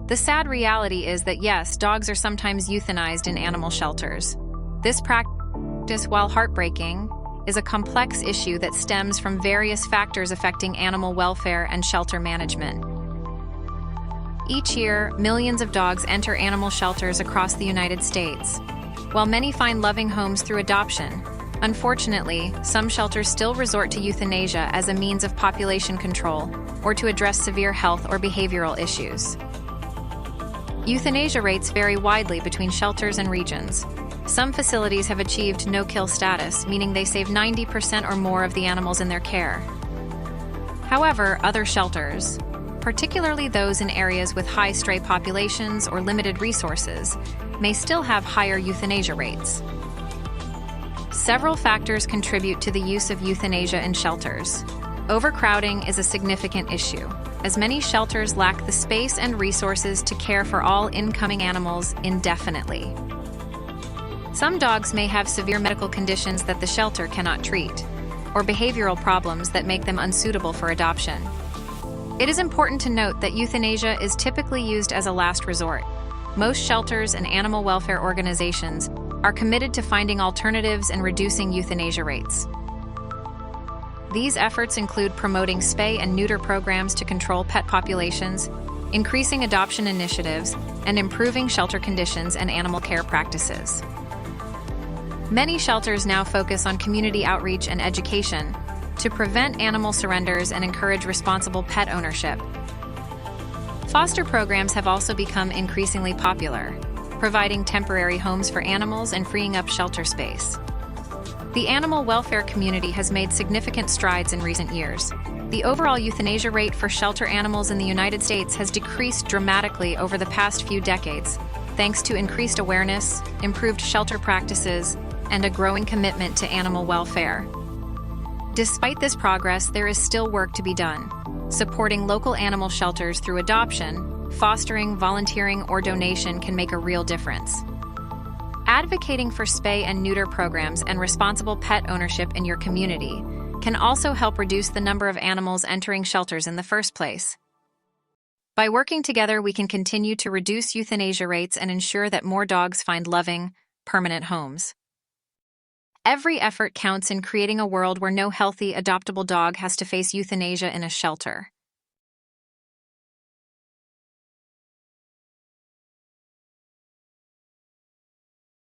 The sad reality is that yes, dogs are sometimes euthanized in animal shelters. This practice, while heartbreaking, is a complex issue that stems from various factors affecting animal welfare and shelter management. Each year, millions of dogs enter animal shelters across the United States. While many find loving homes through adoption, unfortunately, some shelters still resort to euthanasia as a means of population control or to address severe health or behavioral issues. Euthanasia rates vary widely between shelters and regions. Some facilities have achieved no-kill status, meaning they save 90% or more of the animals in their care. However, other shelters, particularly those in areas with high stray populations or limited resources, may still have higher euthanasia rates. Several factors contribute to the use of euthanasia in shelters. Overcrowding is a significant issue, as many shelters lack the space and resources to care for all incoming animals indefinitely. Some dogs may have severe medical conditions that the shelter cannot treat, or behavioral problems that make them unsuitable for adoption. It is important to note that euthanasia is typically used as a last resort. Most shelters and animal welfare organizations are committed to finding alternatives and reducing euthanasia rates. These efforts include promoting spay and neuter programs to control pet populations, increasing adoption initiatives, and improving shelter conditions and animal care practices. Many shelters now focus on community outreach and education to prevent animal surrenders and encourage responsible pet ownership. Foster programs have also become increasingly popular, providing temporary homes for animals and freeing up shelter space. The animal welfare community has made significant strides in recent years. The overall euthanasia rate for shelter animals in the United States has decreased dramatically over the past few decades, thanks to increased awareness, improved shelter practices, and a growing commitment to animal welfare. Despite this progress, there is still work to be done. Supporting local animal shelters through adoption, fostering, volunteering, or donation can make a real difference. Advocating for spay and neuter programs and responsible pet ownership in your community can also help reduce the number of animals entering shelters in the first place. By working together, we can continue to reduce euthanasia rates and ensure that more dogs find loving, permanent homes. Every effort counts in creating a world where no healthy, adoptable dog has to face euthanasia in a shelter.